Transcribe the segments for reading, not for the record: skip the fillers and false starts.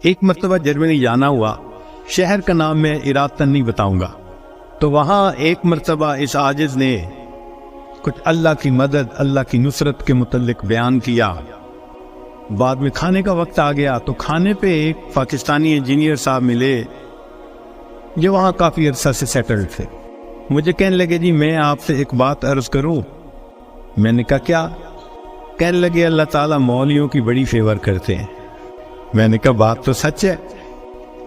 ایک مرتبہ جرمنی جانا ہوا، شہر کا نام میں ارادتاً نہیں بتاؤں گا، تو وہاں ایک مرتبہ اس عاجز نے کچھ اللہ کی مدد، اللہ کی نصرت کے متعلق بیان کیا۔ بعد میں کھانے کا وقت آ گیا تو کھانے پہ ایک پاکستانی انجینئر صاحب ملے جو وہاں کافی عرصہ سے سیٹلڈ تھے۔ مجھے کہنے لگے جی میں آپ سے ایک بات عرض کروں؟ میں نے کہا کیا؟ کہنے لگے اللہ تعالیٰ مولویوں کی بڑی فیور کرتے ہیں۔ میں نے کہا بات تو سچ ہے۔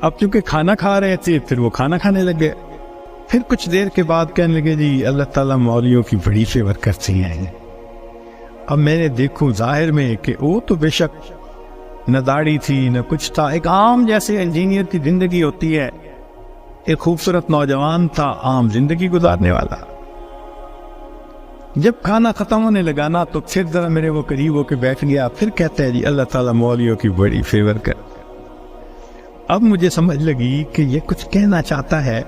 اب چونکہ کھانا کھا رہے تھے پھر وہ کھانا کھانے لگ گئے۔ پھر کچھ دیر کے بعد کہنے لگے جی اللہ تعالیٰ مولویوں کی بڑی فیور کرتے ہیں۔ اب میں نے دیکھوں ظاہر میں کہ وہ تو بے شک نہ داڑھی تھی نہ کچھ تھا، ایک عام جیسے انجینئر کی زندگی ہوتی ہے، ایک خوبصورت نوجوان تھا عام زندگی گزارنے والا۔ جب کھانا ختم ہونے لگا نا تو پھر ذرا میرے وہ قریب ہو کے بیٹھ گیا، پھر کہتا ہے جی اللہ تعالیٰ مولویوں کی بڑی فیور کر۔ اب مجھے سمجھ لگی کہ یہ کچھ کہنا چاہتا ہے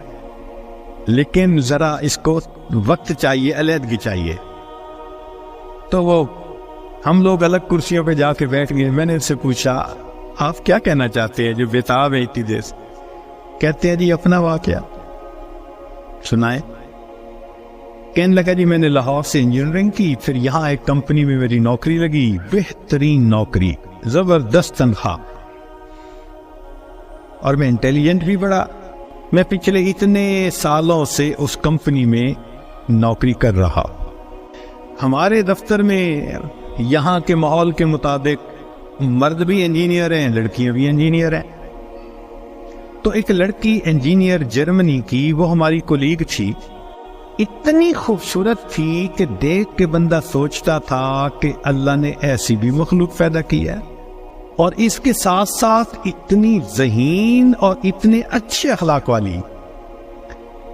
لیکن ذرا اس کو وقت چاہیے، علیحدگی چاہیے۔ تو وہ ہم لوگ الگ کرسیوں پہ جا کے بیٹھ گئے۔ میں نے اس سے پوچھا آپ کیا کہنا چاہتے ہیں جو بےتاب ہے اتنی دیر سے؟ کہتے ہیں جی اپنا واقعہ سنائے۔ کہنے لگا جی میں نے لاہور سے انجینئرنگ کی، پھر یہاں ایک کمپنی میں میری نوکری لگی، بہترین نوکری، زبردست تنخواہ، اور میں انٹیلیجنٹ بھی بڑا۔ میں پچھلے اتنے سالوں سے اس کمپنی میں نوکری کر رہا۔ ہمارے دفتر میں یہاں کے ماحول کے مطابق مرد بھی انجینئر ہیں، لڑکیاں بھی انجینئر ہیں۔ تو ایک لڑکی انجینئر جرمنی کی، وہ ہماری کولیگ تھی، اتنی خوبصورت تھی کہ دیکھ کے بندہ سوچتا تھا کہ اللہ نے ایسی بھی مخلوق پیدا کی ہے، اور اس کے ساتھ ساتھ اتنی ذہین اور اتنے اچھے اخلاق والی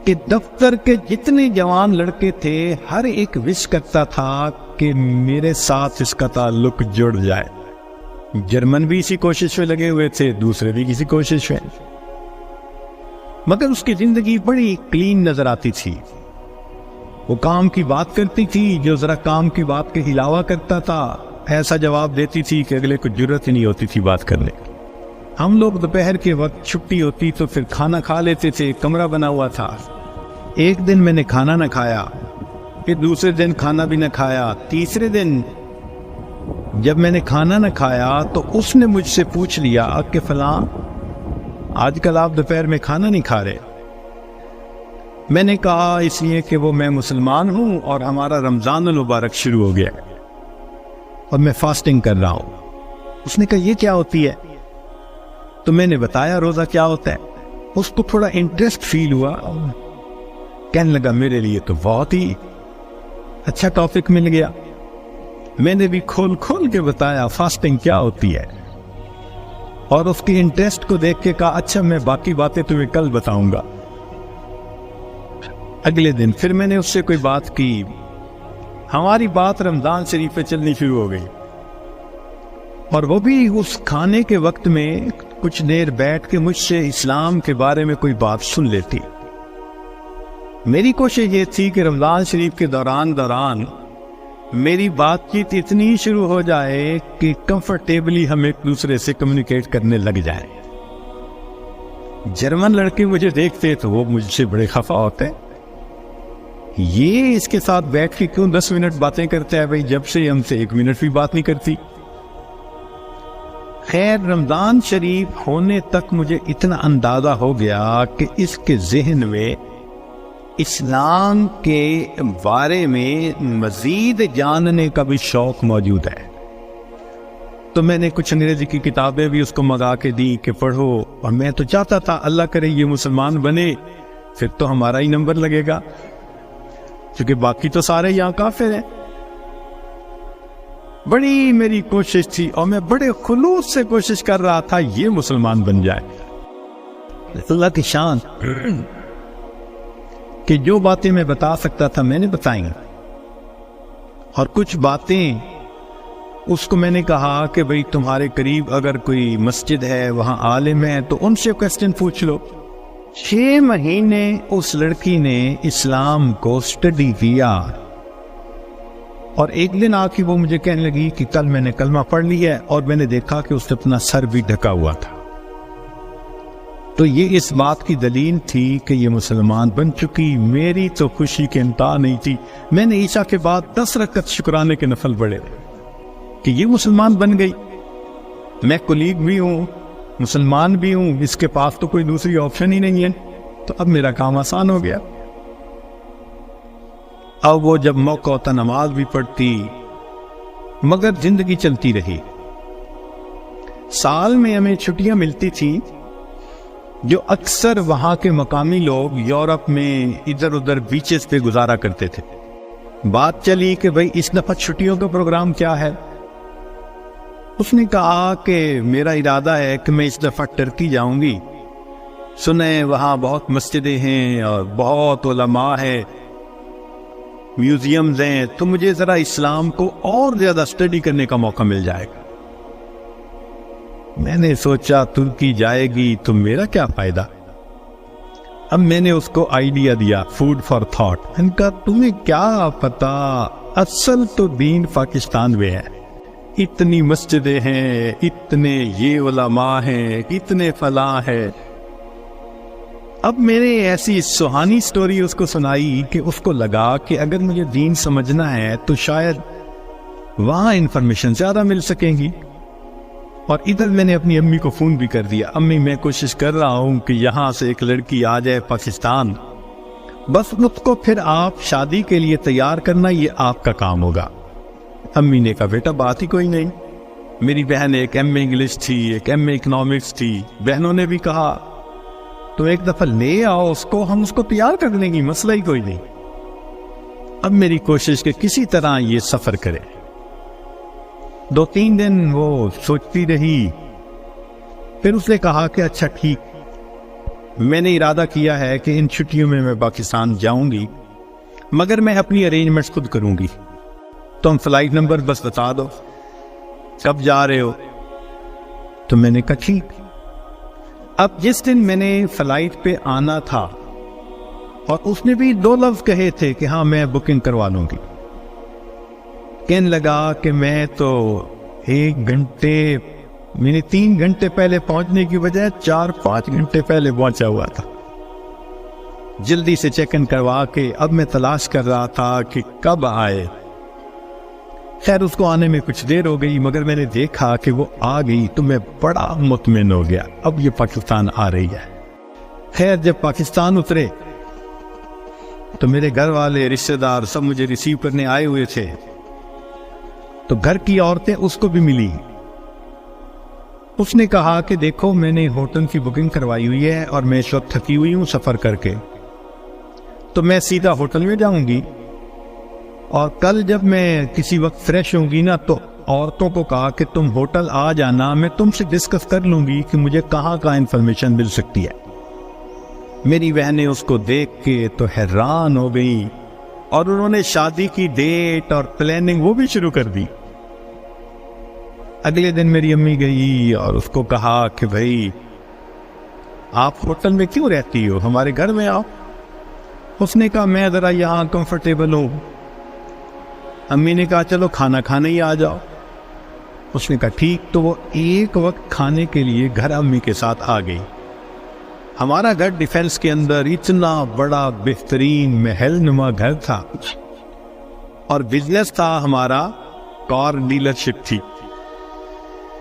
کہ دفتر کے جتنے جوان لڑکے تھے ہر ایک وش کرتا تھا کہ میرے ساتھ اس کا تعلق جڑ جائے۔ جرمن بھی اسی کوشش میں لگے ہوئے تھے، دوسرے بھی کسی کوشش میں، مگر اس کی زندگی بڑی کلین نظر آتی تھی۔ وہ کام کی بات کرتی تھی، جو ذرا کام کی بات کے علاوہ کرتا تھا ایسا جواب دیتی تھی کہ اگلے کو جرت ہی نہیں ہوتی تھی بات کرنے۔ ہم لوگ دوپہر کے وقت چھٹی ہوتی تو پھر کھانا کھا لیتے تھے، کمرہ بنا ہوا تھا۔ ایک دن میں نے کھانا نہ کھایا، پھر دوسرے دن کھانا بھی نہ کھایا، تیسرے دن جب میں نے کھانا نہ کھایا تو اس نے مجھ سے پوچھ لیا کہ فلاں آج کل آپ دوپہر میں کھانا نہیں کھا رہے؟ میں نے کہا اس لیے کہ وہ میں مسلمان ہوں اور ہمارا رمضان المبارک شروع ہو گیا اور میں فاسٹنگ کر رہا ہوں۔ اس نے کہا یہ کیا ہوتی ہے؟ تو میں نے بتایا روزہ کیا ہوتا ہے۔ اس کو تھوڑا انٹرسٹ فیل ہوا، کہنے لگا میرے لیے تو بہت ہی اچھا ٹاپک مل گیا۔ میں نے بھی کھول کھول کے بتایا فاسٹنگ کیا ہوتی ہے، اور اس کی انٹرسٹ کو دیکھ کے کہا اچھا میں باقی باتیں تمہیں کل بتاؤں گا۔ اگلے دن پھر میں نے اس سے کوئی بات کی، ہماری بات رمضان شریف پہ چلنی شروع ہو گئی، اور وہ بھی اس کھانے کے وقت میں کچھ دیر بیٹھ کے مجھ سے اسلام کے بارے میں کوئی بات سن لیتی۔ میری کوشش یہ تھی کہ رمضان شریف کے دوران میری بات چیت اتنی شروع ہو جائے کہ کمفرٹیبلی ہم ایک دوسرے سے کمیونیکیٹ کرنے لگ جائیں۔ جرمن لڑکے مجھے دیکھتے تو وہ مجھ سے بڑے خفا ہوتے، یہ اس کے ساتھ بیٹھ کے کیوں 10 منٹ باتیں کرتے ہیں؟ بھائی جب سے ہم سے 1 منٹ بھی بات نہیں کرتی۔ خیر رمضان شریف ہونے تک مجھے اتنا اندازہ ہو گیا کہ اس کے ذہن میں اسلام کے بارے میں مزید جاننے کا بھی شوق موجود ہے۔ تو میں نے کچھ انگریزی کی کتابیں بھی اس کو منگا کے دی کہ پڑھو، اور میں تو چاہتا تھا اللہ کرے یہ مسلمان بنے، پھر تو ہمارا ہی نمبر لگے گا، کیونکہ باقی تو سارے یہاں کافر ہیں۔ بڑی میری کوشش تھی اور میں بڑے خلوص سے کوشش کر رہا تھا یہ مسلمان بن جائے۔ اللہ کی شان کہ جو باتیں میں بتا سکتا تھا میں نے بتائیں، اور کچھ باتیں اس کو میں نے کہا کہ بھئی تمہارے قریب اگر کوئی مسجد ہے وہاں عالم ہے تو ان سے کوسچن پوچھ لو۔ 6 مہینے اس لڑکی نے اسلام کو اسٹڈی کیا، اور ایک دن آ کے وہ مجھے کہنے لگی کہ کل میں نے کلمہ پڑھ لی ہے، اور میں نے دیکھا کہ اس نے اپنا سر بھی ڈھکا ہوا تھا۔ تو یہ اس بات کی دلیل تھی کہ یہ مسلمان بن چکی. میری تو خوشی کے انتہا نہیں تھی. میں نے عشاء کے بعد 10 رکعت شکرانے کے نفل پڑھے کہ یہ مسلمان بن گئی. میں کلیگ بھی ہوں, مسلمان بھی ہوں, اس کے پاس تو کوئی دوسری آپشن ہی نہیں ہے. تو اب میرا کام آسان ہو گیا. اب وہ جب موقع ہوتا نماز بھی پڑھتی, مگر زندگی چلتی رہی. سال میں ہمیں چھٹیاں ملتی تھی جو اکثر وہاں کے مقامی لوگ یورپ میں ادھر ادھر بیچز پہ گزارا کرتے تھے. بات چلی کہ بھئی اس دفعہ چھٹیوں کا پروگرام کیا ہے. اس نے کہا کہ میرا ارادہ ہے کہ میں اس دفعہ ٹرکی جاؤں گی. سنیں وہاں بہت مسجدیں ہیں اور بہت علماء ہیں, میوزیمز ہیں, تو مجھے ذرا اسلام کو اور زیادہ اسٹڈی کرنے کا موقع مل جائے گا. میں نے سوچا ترکی جائے گی تو میرا کیا فائدہ. اب میں نے اس کو آئیڈیا دیا, فوڈ فار تھاٹ. ان کا تمہیں کیا پتا, اصل تو دین پاکستان میں ہے. اتنی مسجدیں ہیں, اتنے یہ علماء ہیں, اتنے فلاں ہیں. اب میں نے ایسی سہانی سٹوری اس کو سنائی کہ اس کو لگا کہ اگر مجھے دین سمجھنا ہے تو شاید وہاں انفارمیشن زیادہ مل سکیں گی. اور ادھر میں نے اپنی امی کو فون بھی کر دیا, امی میں کوشش کر رہا ہوں کہ یہاں سے ایک لڑکی آ جائے پاکستان, بس اس کو پھر آپ شادی کے لیے تیار کرنا, یہ آپ کا کام ہوگا. امی نے کہا بیٹا بات ہی کوئی نہیں. میری بہن ایک ایم اے انگلش تھی, ایک ایم اے اکنامکس تھی. بہنوں نے بھی کہا تو ایک دفعہ لے آؤ اس کو, ہم اس کو تیار کر لیں گی, مسئلہ ہی کوئی نہیں. اب میری کوشش کہ کسی طرح یہ سفر کرے. 2-3 دن وہ سوچتی رہی, پھر اس نے کہا کہ اچھا ٹھیک, میں نے ارادہ کیا ہے کہ ان چھٹیوں میں پاکستان جاؤں گی, مگر میں اپنی ارینجمنٹس خود کروں گی. تم فلائٹ نمبر بس بتا دو, کب جا رہے ہو. تو میں نے کہا ٹھیک. اب جس دن میں نے فلائٹ پہ آنا تھا, اور اس نے بھی 2 لفظ کہے تھے کہ ہاں میں بکنگ کروا لوں گی, کہنے لگا کہ میں تو 1 گھنٹے میں نے 3 گھنٹے پہلے پہنچنے کی بجائے 4-5 گھنٹے پہلے پہنچا ہوا تھا. جلدی سے چیک ان کروا کے اب میں تلاش کر رہا تھا کہ کب آئے. خیر اس کو آنے میں کچھ دیر ہو گئی, مگر میں نے دیکھا کہ وہ آ گئی تو میں بڑا مطمئن ہو گیا, اب یہ پاکستان آ رہی ہے. خیر جب پاکستان اترے تو میرے گھر والے رشتہ دار سب مجھے ریسیو کرنے آئے ہوئے تھے. تو گھر کی عورتیں اس کو بھی ملی. اس نے کہا کہ دیکھو میں نے ہوٹل کی بکنگ کروائی ہوئی ہے اور میں اس وقت تھکی ہوئی ہوں سفر کر کے, تو میں سیدھا ہوٹل میں جاؤں گی, اور کل جب میں کسی وقت فریش ہوں گی نا تو عورتوں کو کہا کہ تم ہوٹل آ جانا, میں تم سے ڈسکس کر لوں گی کہ مجھے کہاں انفارمیشن مل سکتی ہے. میری بہنیں اس کو دیکھ کے تو حیران ہو گئی, اور انہوں نے شادی کی ڈیٹ اور پلاننگ وہ بھی شروع کر دی. اگلے دن میری امی گئی اور اس کو کہا کہ بھائی آپ ہوٹل میں کیوں رہتی ہو, ہمارے گھر میں آؤ. اس نے کہا میں ذرا یہاں کمفرٹیبل ہوں. امی نے کہا چلو کھانا کھانے ہی آ جاؤ. اس نے کہا ٹھیک. تو وہ ایک وقت کھانے کے لیے گھر امی کے ساتھ آ گئی. ہمارا گھر ڈیفینس کے اندر اتنا بڑا بہترین محل نما گھر تھا, اور بزنس تھا ہمارا کار ڈیلر شپ تھی.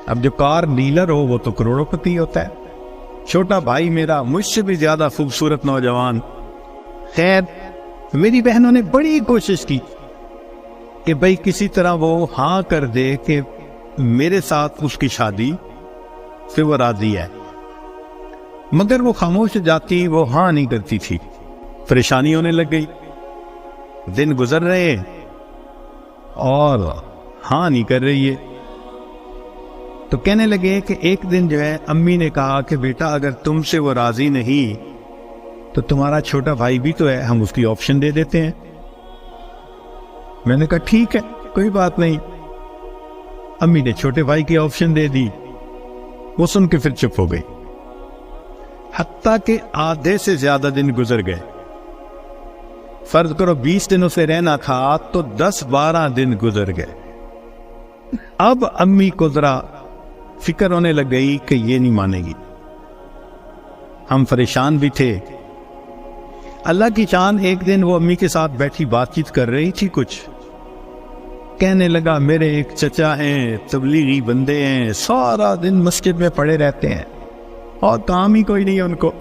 اب جو کار ڈیلر ہو وہ تو کروڑوں پتی ہوتا ہے. چھوٹا بھائی میرا مجھ سے بھی زیادہ خوبصورت نوجوان. خیر میری بہنوں نے بڑی کوشش کی کہ بھائی کسی طرح وہ ہاں کر دے کہ میرے ساتھ اس کی شادی سے وہ راضی ہے, مگر وہ خاموش جاتی, وہ ہاں نہیں کرتی تھی. پریشانی ہونے لگ گئی, دن گزر رہے اور ہاں نہیں کر رہی ہے. تو کہنے لگے کہ ایک دن جو ہے امی نے کہا کہ بیٹا اگر تم سے وہ راضی نہیں تو تمہارا چھوٹا بھائی بھی تو ہے, ہم اس کی آپشن دے دیتے ہیں. میں نے کہا ٹھیک ہے کوئی بات نہیں. امی نے چھوٹے بھائی کی آپشن دے دی. وہ سن کے پھر چپ ہو گئی. حتیٰ کہ آدھے سے زیادہ دن گزر گئے. فرض کرو 20 دنوں سے رہنا تھا تو 10-12 دن گزر گئے. اب امی کو ذرا فکر ہونے لگ گئی کہ یہ نہیں مانے گی. ہم پریشان بھی تھے۔ اللہ کی شان، ایک دن وہ امی کے ساتھ بیٹھی بات چیت کر رہی تھی، کچھ کہنے لگا میرے ایک چچا ہیں، تبلیغی بندے ہیں، سارا دن مسجد میں پڑے رہتے ہیں اور کام ہی کوئی نہیں ہے ان کو۔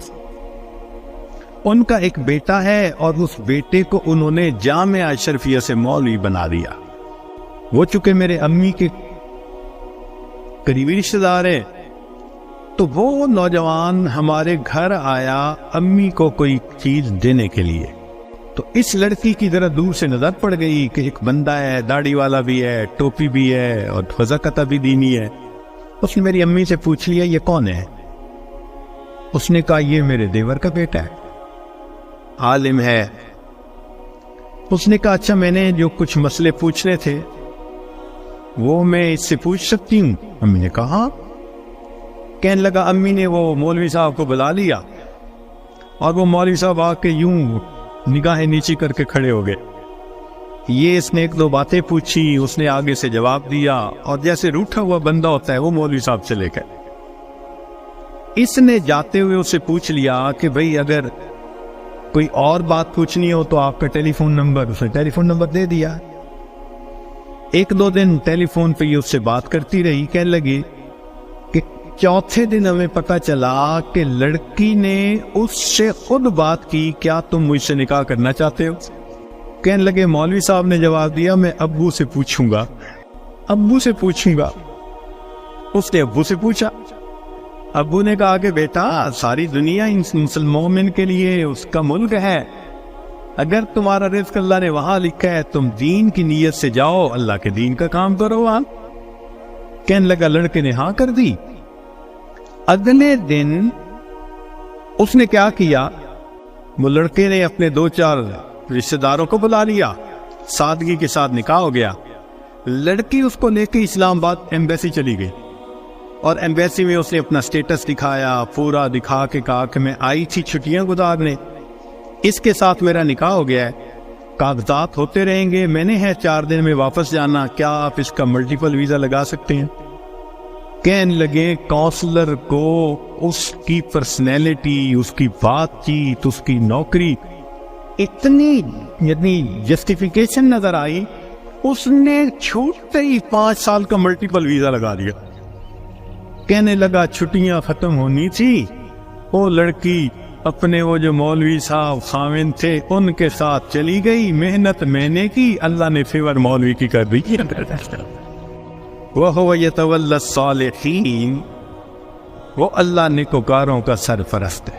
ان کا ایک بیٹا ہے اور اس بیٹے کو انہوں نے جامعہ اشرفیہ سے مولوی بنا دیا۔ وہ چونکہ میرے امی کے قریبی رشتہ دار ہیں، تو وہ نوجوان ہمارے گھر آیا امی کو کوئی چیز دینے کے لیے۔ تو اس لڑکی کی ذرا دور سے نظر پڑ گئی کہ ایک بندہ ہے، داڑھی والا بھی ہے، ٹوپی بھی ہے اور وضاقتہ بھی دینی ہے۔ اس نے میری امی سے پوچھ لیا یہ کون ہے؟ اس نے کہا یہ میرے دیور کا بیٹا ہے، عالم ہے۔ اس نے کہا اچھا، میں نے جو کچھ مسئلے پوچھنے تھے وہ میں اس سے پوچھ سکتی ہوں؟ امی نے کہا ہاں۔ کہنے لگا امی نے وہ مولوی صاحب کو بلا لیا اور وہ مولوی صاحب آ کے یوں نگاہیں نیچی کر کے کھڑے ہو گئے۔ یہ اس نے ایک دو باتیں پوچھی، اس نے آگے سے جواب دیا اور جیسے روٹھا ہوا بندہ ہوتا ہے وہ مولوی صاحب سے لے کر اس نے جاتے ہوئے اسے پوچھ لیا کہ بھئی اگر کوئی اور بات پوچھنی ہو تو آپ کا ٹیلی فون نمبر، اس نے ٹیلی فون نمبر دے دیا۔ ایک دو دن ٹیلی فون پہ یہ اس سے بات کرتی رہی۔ کہنے لگی کہ چوتھے دن ہمیں پتہ چلا کہ لڑکی نے اس سے خود بات کی، کیا تم مجھ سے نکاح کرنا چاہتے ہو؟ کہنے لگے مولوی صاحب نے جواب دیا میں ابو سے پوچھوں گا، ابو سے پوچھوں گا۔ اس نے ابو سے پوچھا، ابو نے کہا کہ بیٹا ساری دنیا مسلمان کے لیے اس کا ملک ہے، اگر تمہارا رزق اللہ نے وہاں لکھا ہے تم دین کی نیت سے جاؤ، اللہ کے دین کا کام کرو وہاں۔ کہنے لگا لڑکے نے ہاں کر دی۔ اگلے دن اس نے کیا کیا، وہ لڑکے نے اپنے دو چار رشتہ داروں کو بلا لیا، سادگی کے ساتھ نکاح ہو گیا۔ لڑکی اس کو لے کے اسلام آباد ایمبیسی چلی گئی اور ایمبیسی میں اس نے اپنا سٹیٹس دکھایا، پورا دکھا کے کہا کہ میں آئی تھی چھٹیاں گزارنے، اس کے ساتھ میرا نکاح ہو گیا ہے، کاغذات ہوتے رہیں گے، میں نے ہے 4 دن میں واپس جانا، کیا آپ اس کا ملٹیپل ویزا لگا سکتے ہیں؟ کہنے لگے کونسلر کو اس کی پرسنالٹی، اس کی بات چیت، اس کی نوکری اتنی جسٹیفیکیشن نظر آئی، اس نے چھوٹتے ہی 5 سال کا ملٹیپل ویزا لگا دیا۔ کہنے لگا چھٹیاں ختم ہونی تھی، وہ لڑکی اپنے وہ جو مولوی صاحب خاوند تھے ان کے ساتھ چلی گئی، محنت میں نے کی، اللہ نے فیور مولوی کی کر دی۔ وَهُوَ يَتَوَلَّى الصَّالِحِينَ، وہ اللہ نیکوکاروں کا سرپرست ہے۔